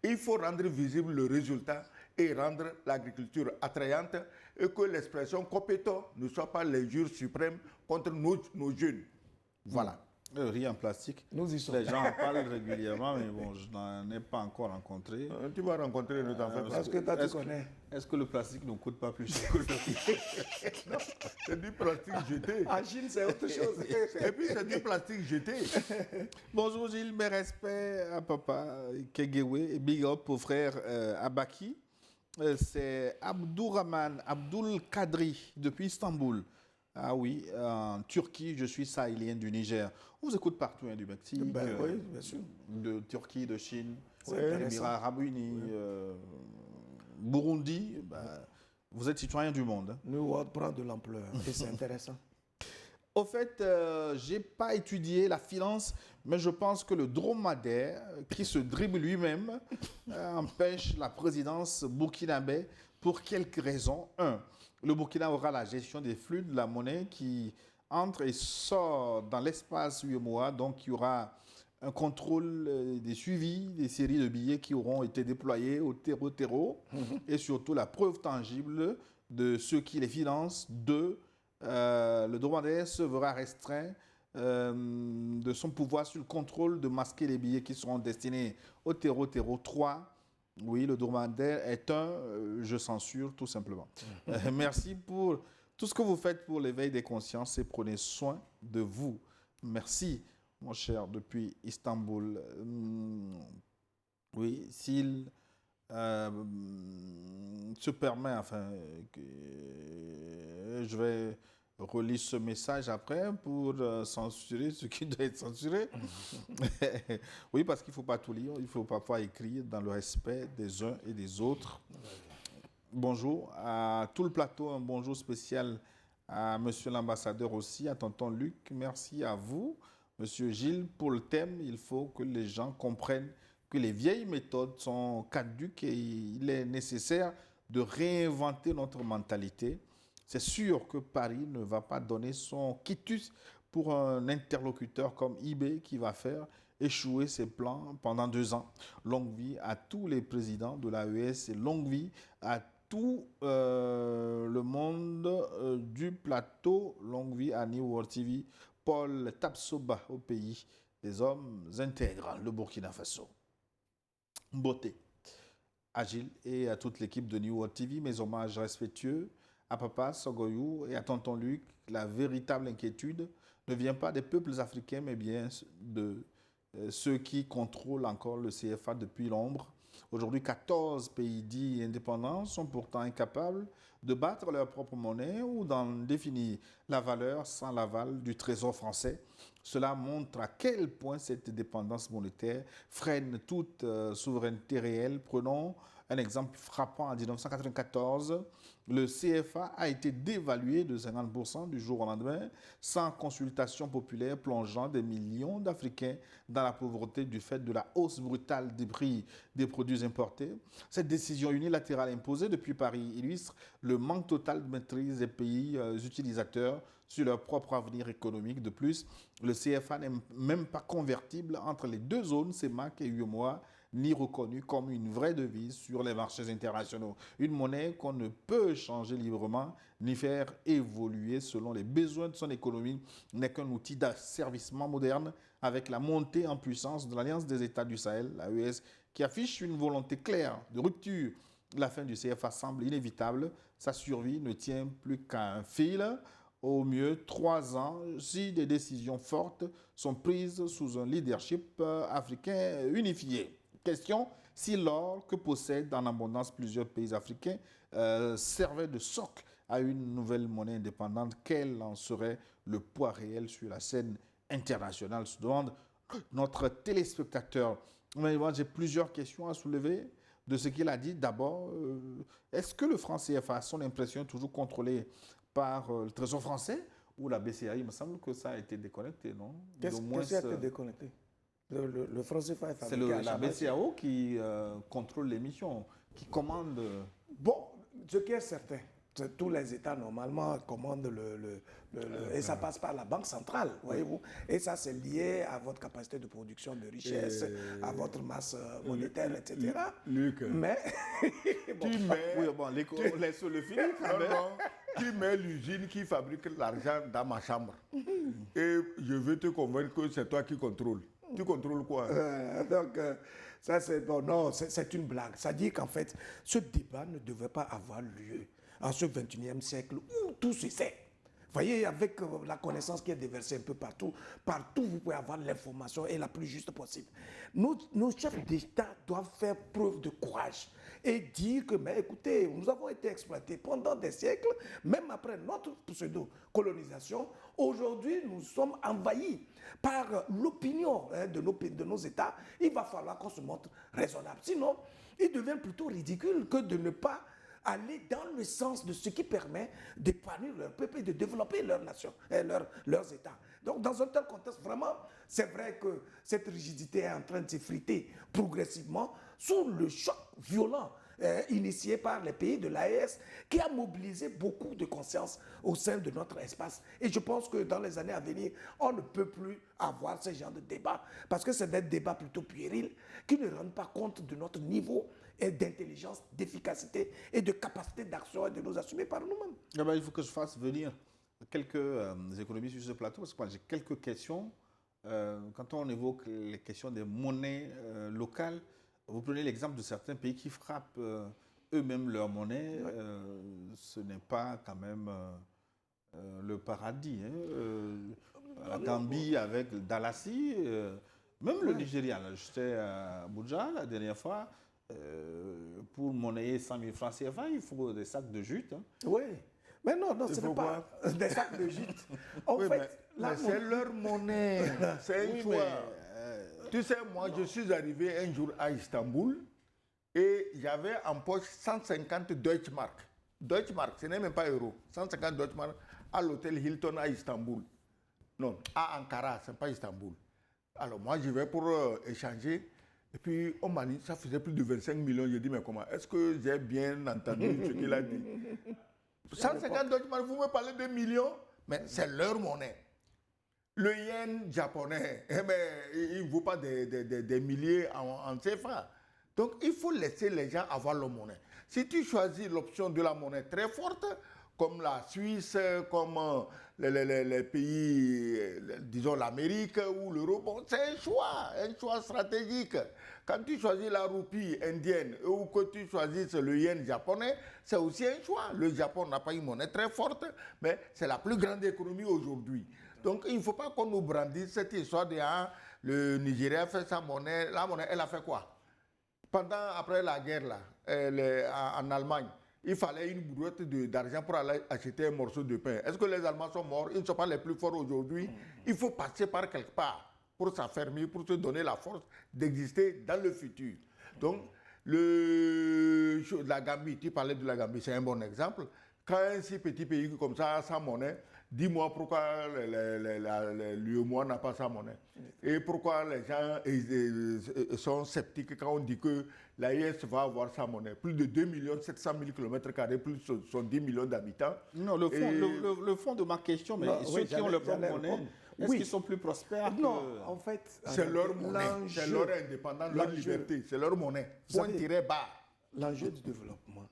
Il faut rendre visible le résultat et rendre l'agriculture attrayante et que l'expression compétent ne soit pas l'injure suprême contre nos jeunes. Voilà. Le riz en plastique. Nous y sommes. Les gens en parlent régulièrement, mais bon, je n'en ai pas encore rencontré. Tu vas rencontrer, ne t'en fais pas. Parce que toi, tu connais. Est-ce que le plastique ne coûte pas plus cher que le riz? C'est du plastique jeté. En Chine, c'est autre chose. Et puis, c'est du plastique jeté. Bonjour Gilles, mes respects à papa Kegewe et big up au frère Abaki. C'est Abdourahman Abdul Kadri depuis Istanbul. Ah oui, en Turquie, je suis sahélien du Niger. On vous écoute partout, hein, du Mexique, Oui, bien sûr. de Turquie, de Chine, C'est des intéressant. Émirats Arabes Unis, Burundi. Vous êtes citoyen du monde. Hein. New World prend de l'ampleur et c'est intéressant. Au fait, je n'ai pas étudié la finance, mais je pense que le dromadaire, qui se dribble lui-même, empêche la présidence burkinabé pour quelques raisons. Un, le Burkina aura la gestion des flux de la monnaie qui entre et sort dans l'espace UEMOA, donc il y aura un contrôle des suivis des séries de billets qui auront été déployés au terreau, et surtout la preuve tangible de ceux qui les financent. Deux, le dromadaire se verra restreint de son pouvoir sur le contrôle de masquer les billets qui seront destinés au terreau. 3. Oui, le dromadaire est je censure tout simplement. Merci pour tout ce que vous faites pour l'éveil des consciences et prenez soin de vous. Merci, mon cher, depuis Istanbul. Oui, s'il se permet, enfin, je vais relire ce message après pour censurer ce qui doit être censuré. Oui, parce qu'il ne faut pas tout lire, il faut parfois écrire dans le respect des uns et des autres. Bonjour à tout le plateau, un bonjour spécial à monsieur l'ambassadeur aussi, à tonton Luc. Merci à vous, monsieur Gilles, pour le thème. Il faut que les gens comprennent que les vieilles méthodes sont caduques et il est nécessaire de réinventer notre mentalité. C'est sûr que Paris ne va pas donner son quitus pour un interlocuteur comme eBay qui va faire échouer ses plans pendant 2 ans. Longue vie à tous les présidents de l'AES et longue vie à tout le monde du plateau. Longue vie à New World TV. Paul Tapsoba au pays des hommes intègres, le Burkina Faso. Beauté. Agile et à toute l'équipe de New World TV, mes hommages respectueux à Papa Sogoyou et à Tonton Luc. La véritable inquiétude ne vient pas des peuples africains, mais bien de ceux qui contrôlent encore le CFA depuis l'ombre. Aujourd'hui, 14 pays dits indépendants sont pourtant incapables de battre leur propre monnaie ou d'en définir la valeur sans l'aval du Trésor français. Cela montre à quel point cette dépendance monétaire freine toute souveraineté réelle. Prenons un exemple frappant. En 1994, le CFA a été dévalué de 50% du jour au lendemain, sans consultation populaire, plongeant des millions d'Africains dans la pauvreté du fait de la hausse brutale des prix des produits importés. Cette décision unilatérale imposée depuis Paris illustre le manque total de maîtrise des pays utilisateurs sur leur propre avenir économique. De plus, le CFA n'est même pas convertible entre les deux zones, CEMAC et UEMOA, ni reconnu comme une vraie devise sur les marchés internationaux. Une monnaie qu'on ne peut changer librement ni faire évoluer selon les besoins de son économie n'est qu'un outil d'asservissement moderne avec la montée en puissance de l'Alliance des États du Sahel, l'AES, qui affiche une volonté claire de rupture. La fin du CFA semble inévitable. Sa survie ne tient plus qu'à un fil. Au mieux 3 ans, si des décisions fortes sont prises sous un leadership africain unifié. Question, si l'or que possèdent en abondance plusieurs pays africains servait de socle à une nouvelle monnaie indépendante, quel en serait le poids réel sur la scène internationale, se demande notre téléspectateur. Mais moi, j'ai plusieurs questions à soulever de ce qu'il a dit. D'abord, est-ce que le franc CFA, à son impression, est toujours contrôlé par le Trésor français ou la BCAI? Il me semble que ça a été déconnecté, non? Qu'est-ce qui a été déconnecté? Le franc CFA est fabriqué c'est la BCAO qui contrôle l'émission, qui commande. Bon, ce qui est certain, tous les États normalement commandent et ça passe par la Banque centrale, voyez-vous. Et ça, c'est lié à votre capacité de production de richesse, à votre masse monétaire, etc. Luc, mais tu mets... Oui, bon, laisse-le finir. qui met l'usine qui fabrique l'argent dans ma chambre. Et je veux te convaincre que c'est toi qui contrôles. Tu contrôles quoi? Ça c'est bon, non, c'est une blague. Ça dit qu'en fait, ce débat ne devait pas avoir lieu en ce 21e siècle où tout se sait. Vous voyez, avec la connaissance qui est déversée un peu partout, vous pouvez avoir l'information et la plus juste possible. Nos chefs d'État doivent faire preuve de courage et dire que, mais écoutez, nous avons été exploités pendant des siècles, même après notre pseudo-colonisation. Aujourd'hui, nous sommes envahis par l'opinion de nos États. Il va falloir qu'on se montre raisonnable. Sinon, il devient plutôt ridicule que de ne pas aller dans le sens de ce qui permet d'épanouir leur peuple et de développer leur nation, leurs États. Donc, dans un tel contexte, vraiment, c'est vrai que cette rigidité est en train de s'effriter progressivement sous le choc violent initié par les pays de l'AES qui a mobilisé beaucoup de conscience au sein de notre espace. Et je pense que dans les années à venir, on ne peut plus avoir ce genre de débat parce que c'est des débats plutôt puérils qui ne rendent pas compte de notre niveau d'intelligence, d'efficacité et de capacité d'action et de nous assumer par nous-mêmes. Ah ben, il faut que je fasse venir quelques économistes sur ce plateau parce que moi j'ai quelques questions. Quand on évoque les questions des monnaies locales, vous prenez l'exemple de certains pays qui frappent eux-mêmes leur monnaie. Ce n'est pas quand même le paradis. La Gambie avec le Dalassi, même le Nigeria. J'étais à Abuja la dernière fois. Pour monnayer 100 000 francs CFA, il faut des sacs de jute. Oui. Mais non, ce n'est pas des sacs de gîte. En fait, mais c'est leur monnaie. C'est un choix. Tu sais, moi, je suis arrivé un jour à Istanbul et j'avais en poche 150 Deutschmark. Deutschmark, ce n'est même pas euro. 150 Deutschmark à l'hôtel Hilton à Istanbul. Non, à Ankara, ce n'est pas Istanbul. Alors moi, j'y vais pour échanger. Et puis, on m'a dit, ça faisait plus de 25 millions. J'ai dit, mais comment? Est-ce que j'ai bien entendu ce qu'il a dit? 150 Deutschmark, vous me parlez de millions? Mais c'est leur monnaie. Le yen japonais, il ne vaut pas des milliers en CFA. Donc, il faut laisser les gens avoir leur monnaie. Si tu choisis l'option de la monnaie très forte, comme la Suisse, comme les pays, disons l'Amérique ou l'Europe, bon, c'est un choix stratégique. Quand tu choisis la roupie indienne ou que tu choisisses le yen japonais, c'est aussi un choix. Le Japon n'a pas une monnaie très forte, mais c'est la plus grande économie aujourd'hui. Donc, il ne faut pas qu'on nous brandisse cette histoire de le Nigeria fait sa monnaie. La monnaie, elle a fait quoi? Après la guerre, là, en Allemagne, il fallait une brouette d'argent pour aller acheter un morceau de pain. Est-ce que les Allemands sont morts? Ils ne sont pas les plus forts aujourd'hui. Il faut passer par quelque part pour s'affermir, pour se donner la force d'exister dans le futur. Donc, la Gambie, tu parlais de la Gambie, c'est un bon exemple. Quand un si petit pays comme ça a sa monnaie, dis-moi pourquoi l'UEMOA n'a pas sa monnaie. Et pourquoi les gens sont sceptiques quand on dit que l'AES va avoir sa monnaie. Plus de 2 700 000 km², plus de 70 millions d'habitants. Non, le fond de ma question, mais non, ceux qui ont leur propre monnaie, est-ce qu'ils sont plus prospères? Non, en fait, c'est leur monnaie, c'est leur indépendance, leur liberté, c'est leur monnaie. Point tiré bas. L'enjeu du développement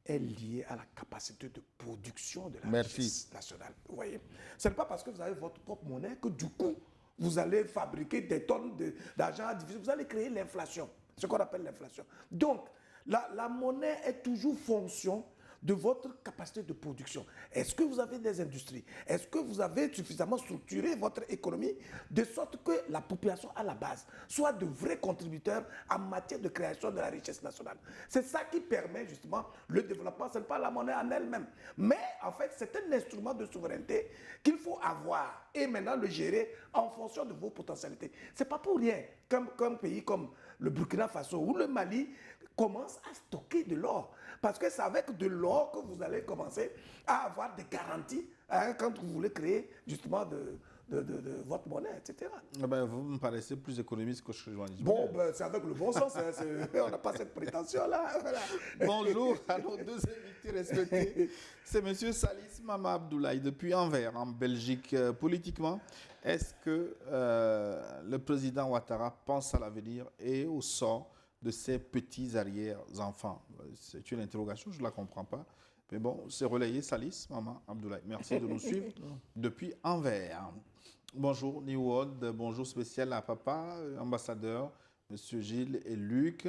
est lié à la capacité de production de la richesse nationale. Vous voyez, ce n'est pas parce que vous avez votre propre monnaie que du coup, vous allez fabriquer des tonnes d'argent à diviser. Vous allez créer l'inflation, ce qu'on appelle l'inflation. Donc, la monnaie est toujours fonction de votre capacité de production. Est-ce que vous avez des industries? Est-ce que vous avez suffisamment structuré votre économie de sorte que la population à la base soit de vrais contributeurs en matière de création de la richesse nationale? C'est ça qui permet justement le développement. Ce n'est pas la monnaie en elle-même. Mais en fait, c'est un instrument de souveraineté qu'il faut avoir et maintenant le gérer en fonction de vos potentialités. Ce n'est pas pour rien qu'un pays comme le Burkina Faso ou le Mali commence à stocker de l'or. Parce que c'est avec de l'or que vous allez commencer à avoir des garanties quand vous voulez créer justement de votre monnaie, etc. Ben, vous me paraissez plus économiste que je dis. Bon, ben, c'est avec le bon sens. On n'a pas cette prétention-là. Voilà. Bonjour à nos deux invités respectés. C'est M. Salis Mama Abdoulaye depuis Anvers, en Belgique. Politiquement, est-ce que le président Ouattara pense à l'avenir et au sort de ses petits arrière-enfants? C'est une interrogation, je ne la comprends pas. Mais bon, c'est relayé, Salis, Maman Abdoulaye. Merci de nous suivre depuis Anvers. Bonjour New World, bonjour spécial à papa, ambassadeur, Monsieur Gilles et Luc.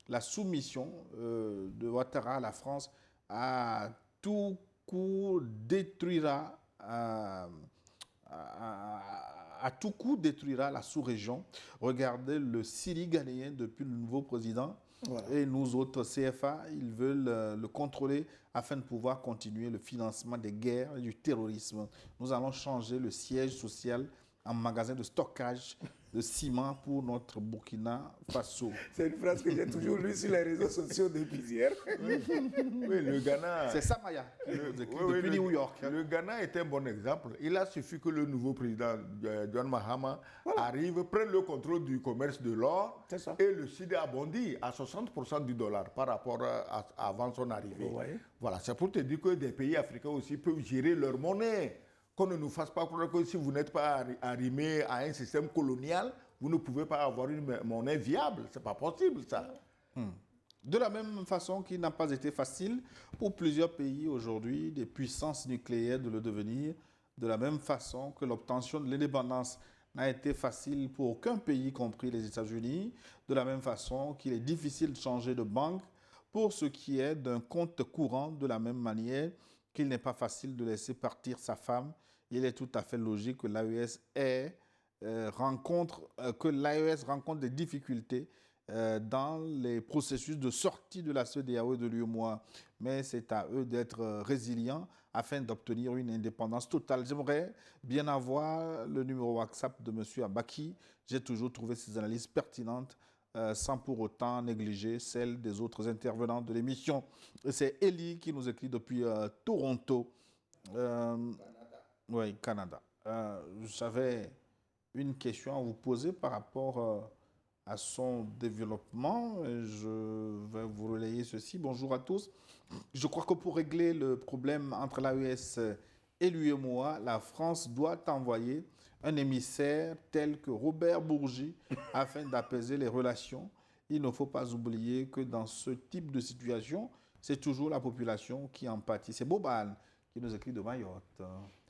La soumission de Ouattara à la France à tout coup détruira à tout coup détruira la sous-région. Regardez le Syrie ghanéen depuis le nouveau président. Voilà. Et nous autres, CFA, ils veulent le contrôler afin de pouvoir continuer le financement des guerres et du terrorisme. Nous allons changer le siège social en magasin de stockage de ciment pour notre Burkina Faso. C'est une phrase que j'ai toujours lue sur les réseaux sociaux depuis hier. Oui, le Ghana... C'est ça, Maya, depuis New York. Le Ghana est un bon exemple. Il a suffi que le nouveau président, John Mahama, arrive, prenne le contrôle du commerce de l'or et le CID a bondi à 60% du dollar par rapport à avant son arrivée. Voilà, c'est pour te dire que des pays africains aussi peuvent gérer leur monnaie. Qu'on ne nous fasse pas croire que si vous n'êtes pas arrimé à un système colonial, vous ne pouvez pas avoir une monnaie viable. Ce n'est pas possible, ça. De la même façon qu'il n'a pas été facile pour plusieurs pays aujourd'hui, des puissances nucléaires, de le devenir, de la même façon que l'obtention de l'indépendance n'a été facile pour aucun pays, y compris les États-Unis, de la même façon qu'il est difficile de changer de banque pour ce qui est d'un compte courant, de la même manière qu'il n'est pas facile de laisser partir sa femme. Il est tout à fait logique que l'AES rencontre des difficultés dans les processus de sortie de la CEDEAO et de l'UEMOA. Mais c'est à eux d'être résilients afin d'obtenir une indépendance totale. J'aimerais bien avoir le numéro WhatsApp de M. Abaki. J'ai toujours trouvé ses analyses pertinentes sans pour autant négliger celles des autres intervenants de l'émission. C'est Elie qui nous écrit depuis Toronto. Oui, Canada. J'avais une question à vous poser par rapport à son développement. Je vais vous relayer ceci. Bonjour à tous. Je crois que pour régler le problème entre l'AES et l'UEMOA, la France doit envoyer un émissaire tel que Robert Bourgi afin d'apaiser les relations. Il ne faut pas oublier que dans ce type de situation, c'est toujours la population qui en pâtit. C'est Bobal qui nous écrit de Mayotte.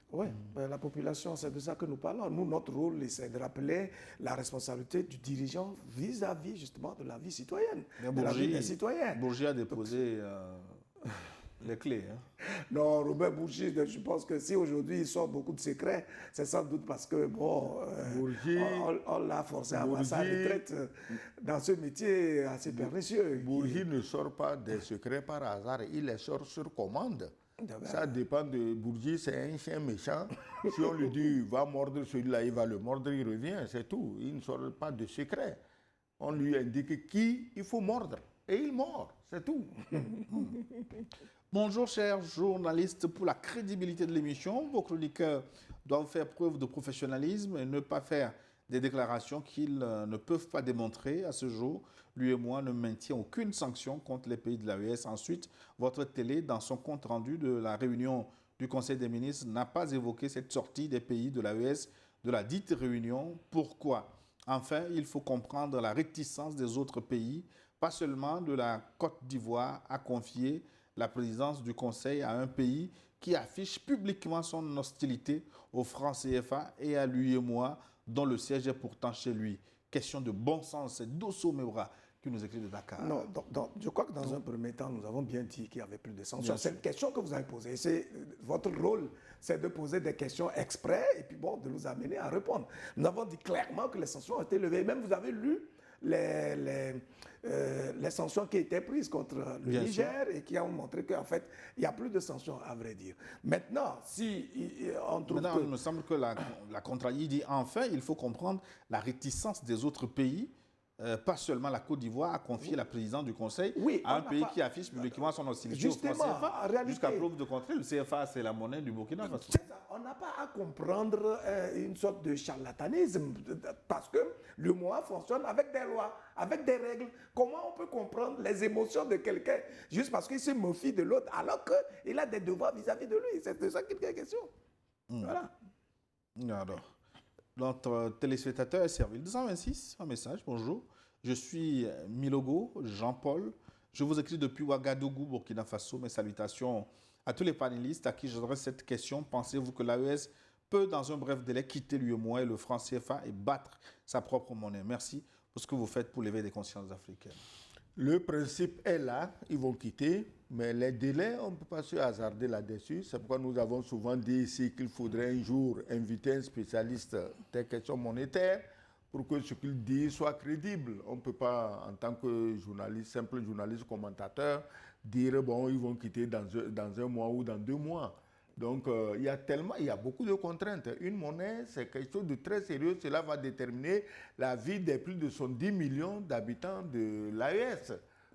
Oui, la population, c'est de ça que nous parlons. Nous, notre rôle, c'est de rappeler la responsabilité du dirigeant vis-à-vis justement de la vie citoyenne, de la vie des citoyens. Bourgi a déposé les clés. Non, Robert Bourgi, je pense que si aujourd'hui il sort beaucoup de secrets, c'est sans doute parce que, bon, on l'a forcé à avoir sa retraite dans ce métier assez pernicieux. Bourgi ne sort pas des secrets par hasard, il les sort sur commande. Ça dépend de Bourgi, c'est un chien méchant. Si on lui dit va mordre celui-là, il va le mordre, il revient, c'est tout. Il ne sort pas de secret. On lui indique qui il faut mordre et il mord, c'est tout. Bonjour chers journalistes, pour la crédibilité de l'émission, vos chroniqueurs doivent faire preuve de professionnalisme et ne pas faire des déclarations qu'ils ne peuvent pas démontrer. À ce jour, l'UEMOA ne maintient aucune sanction contre les pays de l'AES. Ensuite, votre télé, dans son compte rendu de la réunion du Conseil des ministres, n'a pas évoqué cette sortie des pays de l'AES de la dite réunion. Pourquoi? Enfin, il faut comprendre la réticence des autres pays, pas seulement de la Côte d'Ivoire, à confier la présidence du Conseil à un pays qui affiche publiquement son hostilité au franc CFA et à l'UEMOA, dont le siège est pourtant chez lui. Question de bon sens, c'est Dosso Mebra qui nous écrit de Dakar. Non, donc, je crois que dans un premier temps, nous avons bien dit qu'il n'y avait plus de sanctions. C'est une question que vous avez posée. Votre rôle, c'est de poser des questions exprès et puis bon, de nous amener à répondre. Nous avons dit clairement que les sanctions ont été levées. Même vous avez lu les sanctions qui étaient prises contre le Niger et qui ont montré qu'en fait, il n'y a plus de sanctions, à vrai dire. Maintenant, si on trouve Maintenant, il me semble que la contrainte dit enfin, il faut comprendre la réticence des autres pays, pas seulement la Côte d'Ivoire, à confier la présidence du Conseil à un pays qui affiche publiquement son hostilité au franc CFA. Jusqu'à preuve de contraire, le CFA, c'est la monnaie du Burkina Faso. On n'a pas à comprendre une sorte de charlatanisme parce que le MOA fonctionne avec des lois, avec des règles. Comment on peut comprendre les émotions de quelqu'un juste parce qu'il se méfie de l'autre alors qu'il a des devoirs vis-à-vis de lui? C'est de ça qu'il est question. Voilà. Alors, notre téléspectateur est servi. 226, un message, bonjour. Je suis Milogo, Jean-Paul. Je vous écris depuis Ouagadougou, Burkina Faso. Mes salutations à tous les panélistes à qui j'adresse cette question. Pensez-vous que l'AES peut, dans un bref délai, quitter l'UEMOA et le franc CFA et battre sa propre monnaie? Merci pour ce que vous faites pour l'éveil des consciences africaines. Le principe est là, ils vont quitter, mais les délais, on ne peut pas se hasarder là-dessus. C'est pourquoi nous avons souvent dit ici qu'il faudrait un jour inviter un spécialiste des questions monétaires pour que ce qu'il dit soit crédible. On ne peut pas, en tant que journaliste, simple journaliste commentateur, dire bon, ils vont quitter dans un mois ou dans 2 mois. Donc, il y a beaucoup de contraintes. Une monnaie, c'est quelque chose de très sérieux. Cela va déterminer la vie des plus de 70 millions d'habitants de l'AES.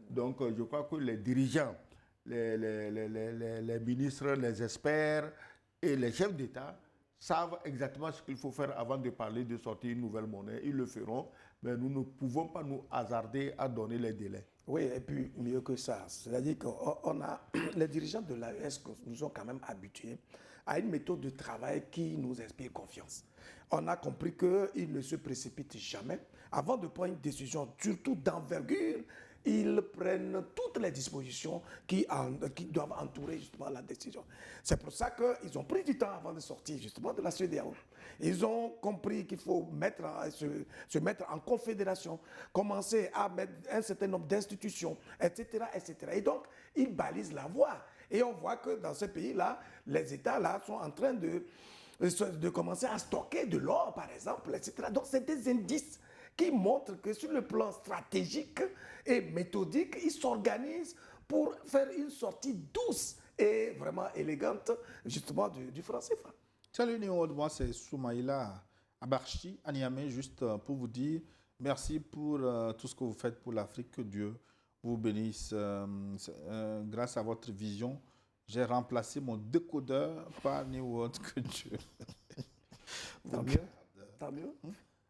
Donc, je crois que les dirigeants, les ministres, les experts et les chefs d'État savent exactement ce qu'il faut faire avant de parler de sortir une nouvelle monnaie. Ils le feront, mais nous ne pouvons pas nous hasarder à donner les délais. Oui, et puis mieux que ça, c'est-à-dire que les dirigeants de l'AES nous ont quand même habitués à une méthode de travail qui nous inspire confiance. On a compris qu'ils ne se précipitent jamais. Avant de prendre une décision, surtout d'envergure, ils prennent toutes les dispositions qui doivent entourer justement la décision. C'est pour ça qu'ils ont pris du temps avant de sortir justement de la CEDEAO. Ils ont compris qu'il faut se mettre en confédération, commencer à mettre un certain nombre d'institutions, etc., etc. Et donc, ils balisent la voie. Et on voit que dans ce pays-là, les États-là sont en train de commencer à stocker de l'or, par exemple, etc. Donc, c'est des indices qui montrent que sur le plan stratégique et méthodique, ils s'organisent pour faire une sortie douce et vraiment élégante, justement, du franc CFA. Salut Néo, moi c'est Soumaïla Abarchi, à Niamey, juste pour vous dire merci pour tout ce que vous faites pour l'Afrique, que Dieu vous bénisse. Grâce à votre vision, j'ai remplacé mon décodeur par Néo, que Dieu. Tant mieux. Tant mieux.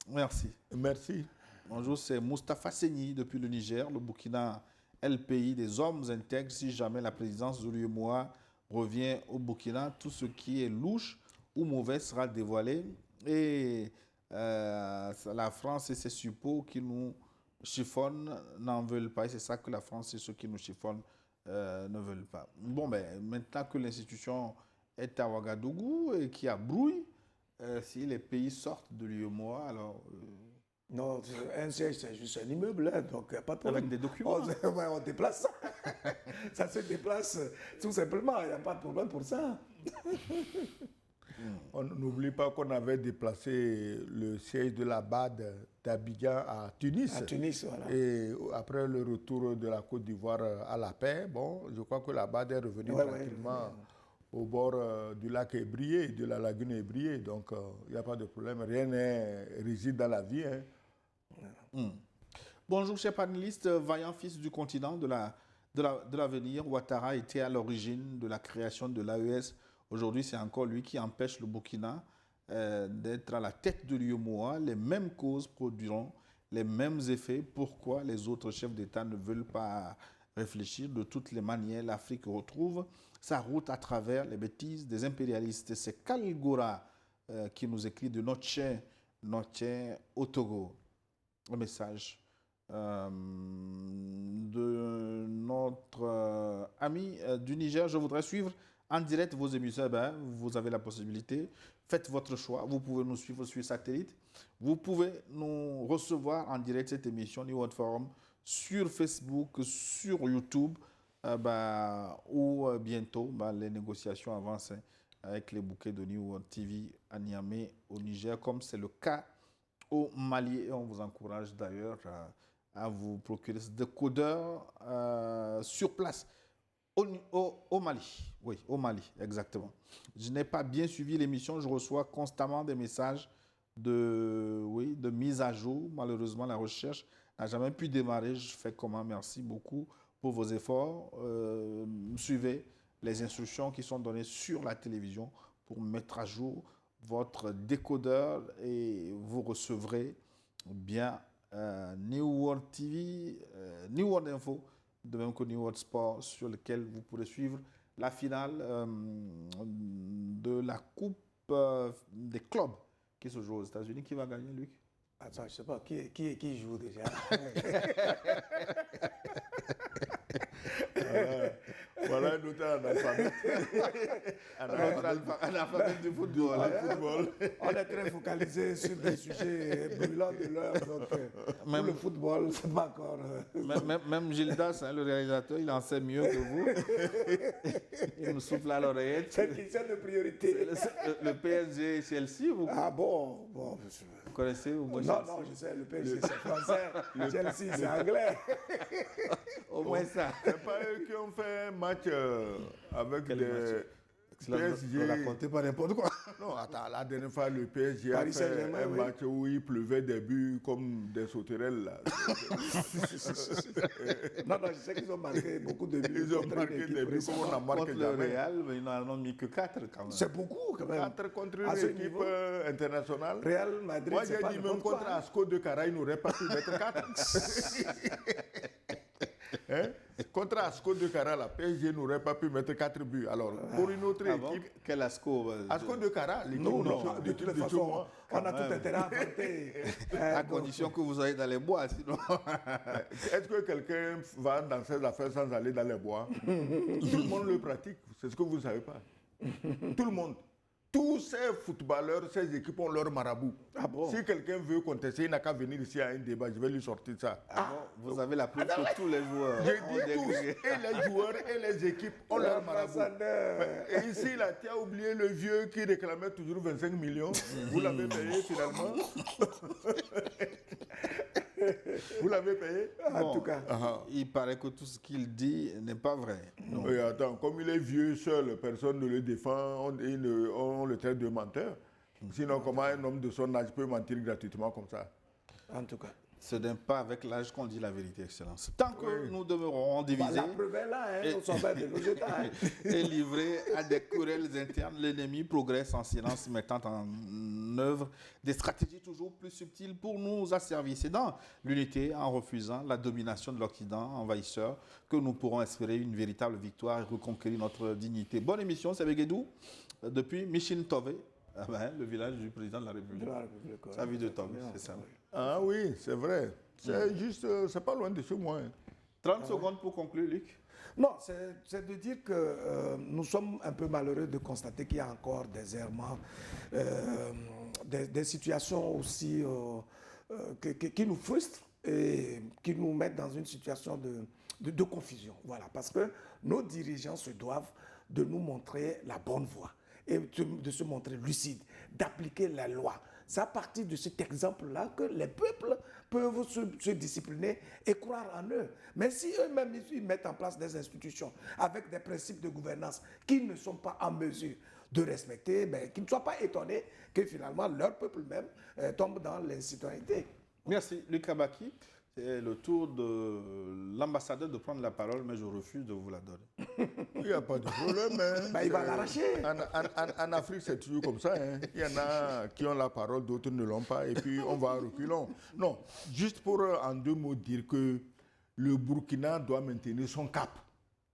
Merci. Merci. Bonjour, c'est Moustapha Segni depuis le Niger. Le Burkina est le pays des hommes intègres. Si jamais la présidence de l'UEMOA revient au Burkina, tout ce qui est louche ou mauvais sera dévoilé. Et la France et ses suppôts qui nous chiffonnent n'en veulent pas. Et c'est ça que la France et ceux qui nous chiffonnent ne veulent pas. Bon, ben, maintenant que l'institution est à Ouagadougou et qu'il y a brouille, si les pays sortent de l'UEMOA, alors... Non, un siège, c'est juste un immeuble, hein, donc il n'y a pas de problème. Avec des documents. On déplace ça. Ça se déplace tout simplement, il n'y a pas de problème pour ça. On n'oublie pas qu'on avait déplacé le siège de la BAD d'Abidjan à Tunis. À Tunis, voilà. Et après le retour de la Côte d'Ivoire à la paix, bon, je crois que la BAD est revenue tranquillement au bord du lac Ébrié, de la lagune Ébrié. Donc, il n'y a pas de problème. Rien n'est rigide dans la vie. Hein. Bonjour, chers panélistes. Vaillant fils du continent de l'avenir, Ouattara était à l'origine de la création de l'AES. Aujourd'hui, c'est encore lui qui empêche le Burkina d'être à la tête de l'UEMOA. Les mêmes causes produiront les mêmes effets. Pourquoi les autres chefs d'État ne veulent pas réfléchir? De toutes les manières, l'Afrique retrouve sa route à travers les bêtises des impérialistes. C'est Kalgora qui nous écrit de Noche au Togo. Un message de notre ami du Niger. Je voudrais suivre en direct vos émissions. Vous avez la possibilité. Faites votre choix. Vous pouvez nous suivre sur satellite. Vous pouvez nous recevoir en direct cette émission New World Forum sur Facebook, sur YouTube, où bientôt les négociations avancent avec les bouquets de New World TV à Niamey, au Niger, comme c'est le cas au Mali. Et on vous encourage d'ailleurs à vous procurer ce décodeur sur place. Au Mali, oui, au Mali, exactement. Je n'ai pas bien suivi l'émission, je reçois constamment des messages de mise à jour. Malheureusement, la recherche n'a jamais pu démarrer. Je fais comment? Merci beaucoup pour vos efforts. Suivez les instructions qui sont données sur la télévision pour mettre à jour votre décodeur et vous recevrez bien New World TV, New World Info, de même que New World Sport, sur lequel vous pourrez suivre la finale de la Coupe des clubs qui se joue aux États-Unis. Qui va gagner, Luc? Attends, je ne sais pas, qui joue déjà? Voilà un autre analphabète. Analphabète du football. On est très focalisé sur des sujets brûlants de l'heure. Donc, pour le football, c'est pas encore. Même Gildas, hein, le réalisateur, il en sait mieux que vous. Il me souffle à l'oreillette. C'est une question de priorité. Le PSG et Chelsea, vous Ah bon, connaissez ou moi, non, Chelsea? non, je sais, le PSG c'est français, Chelsea c'est anglais. Au moins ça. C'est pas eux qui ont fait un match avec Quel des match? PSG. Ne racontez pas n'importe quoi. Non, attends, la dernière fois, le PSG a Paris fait Saint-Germain, un oui. match où il pleuvait des buts comme des sauterelles. Là. Non, non, je sais qu'ils ont marqué beaucoup de buts. Ils ont contre marqué une équipe des buts comme on récemment. n'a marqué Contre le jamais. Real, mais ils n'en ont mis que 4 quand même. C'est beaucoup quand même. 4 contre À une ce équipe niveau, internationale. Real Madrid, Moi, c'est j'ai pas dit même n'importe quoi, contre hein. Asco de Cara, il n'aurait pas pu mettre 4. Hein? Contre Asco de Cara, la PSG n'aurait pas pu mettre 4 buts. Alors, pour une autre Ah bon? équipe, Quel Asco? Asco de Cara, l'équipe Nous, de non, de toute façon, on a tout intérêt à vanter. À condition que vous soyez dans les bois, sinon. Est-ce que quelqu'un va dans ces affaires sans aller dans les bois? Tout le monde le pratique, c'est ce que vous ne savez pas. Tout le monde. Tous ces footballeurs, ces équipes ont leur marabout. Ah bon? Si quelqu'un veut contester, il n'a qu'à venir ici à un débat, je vais lui sortir ça. Ah bon, vous avez la preuve que tous les joueurs J'ai ont dit tous, dégrégé. et les joueurs et les équipes ont leur marabout. Ambassadeur. Et ici, là, tu as oublié le vieux qui réclamait toujours 25 millions. Vous l'avez payé finalement. Vous l'avez payé? En tout cas. Il paraît que tout ce qu'il dit n'est pas vrai. Non. Et attends, comme il est vieux, seul, personne ne le défend, on le traite de menteur. Sinon, comment un homme de son âge peut mentir gratuitement comme ça? En tout cas. Ce n'est pas avec l'âge qu'on dit la vérité, Excellence. Tant que nous demeurerons Bah, divisés la preuve est là, hein, au sommet de nos États. et livrés à des querelles internes, l'ennemi progresse en silence, mettant en œuvre des stratégies toujours plus subtiles pour nous asservir. C'est dans l'unité, en refusant la domination de l'Occident envahisseur, que nous pourrons espérer une véritable victoire et reconquérir notre dignité. Bonne émission, c'est Begedou, depuis Michin Tove, le village du président de la République. Sa vie de Tove, c'est ça. Ah oui, c'est vrai. C'est juste, c'est pas loin de chez moi. Hein. 30 secondes pour conclure, Luc. Non, c'est de dire que nous sommes un peu malheureux de constater qu'il y a encore des errements, des situations aussi qui nous frustrent et qui nous mettent dans une situation de confusion. Voilà, parce que nos dirigeants se doivent de nous montrer la bonne voie et de se montrer lucides, d'appliquer la loi. C'est à partir de cet exemple-là que les peuples peuvent se discipliner et croire en eux. Mais si eux-mêmes ils mettent en place des institutions avec des principes de gouvernance qu'ils ne sont pas en mesure de respecter, ben, qu'ils ne soient pas étonnés que finalement leur peuple même tombe dans l'incitoyenneté. Merci, Luc Abaki. C'est le tour de l'ambassadeur de prendre la parole, mais je refuse de vous la donner. Il n'y a pas de problème. Hein. Ben, il va l'arracher. En Afrique, c'est toujours comme ça. Hein. Il y en a qui ont la parole, d'autres ne l'ont pas, et puis on va reculons. Non, juste pour en 2 mots dire que le Burkina doit maintenir son cap.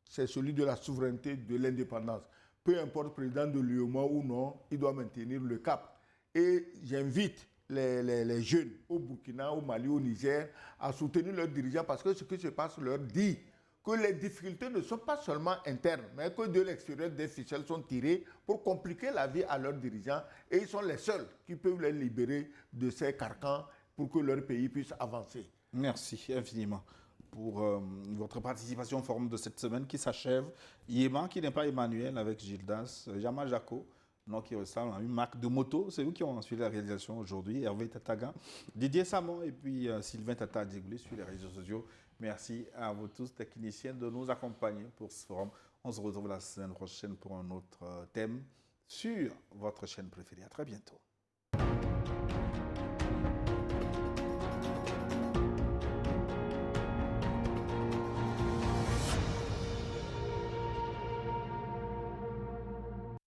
C'est celui de la souveraineté, de l'indépendance. Peu importe président de l'UEMOA ou non, il doit maintenir le cap. Et j'invite les jeunes au Burkina, au Mali, au Niger à soutenir leurs dirigeants parce que ce qui se passe leur dit que les difficultés ne sont pas seulement internes, mais que de l'extérieur, des ficelles sont tirées pour compliquer la vie à leurs dirigeants et ils sont les seuls qui peuvent les libérer de ces carcans pour que leur pays puisse avancer. Merci infiniment pour votre participation au forum de cette semaine qui s'achève. Yéman, qui n'est pas Emmanuel, avec Gildas, Jama Jaco, nom qui ressemble à une marque de moto. C'est eux qui ont suivi la réalisation aujourd'hui. Hervé Tatagan, Didier Samon et puis Sylvain Tata Digoulé sur les réseaux sociaux. Merci à vous tous, techniciens, de nous accompagner pour ce forum. On se retrouve la semaine prochaine pour un autre thème sur votre chaîne préférée. À très bientôt.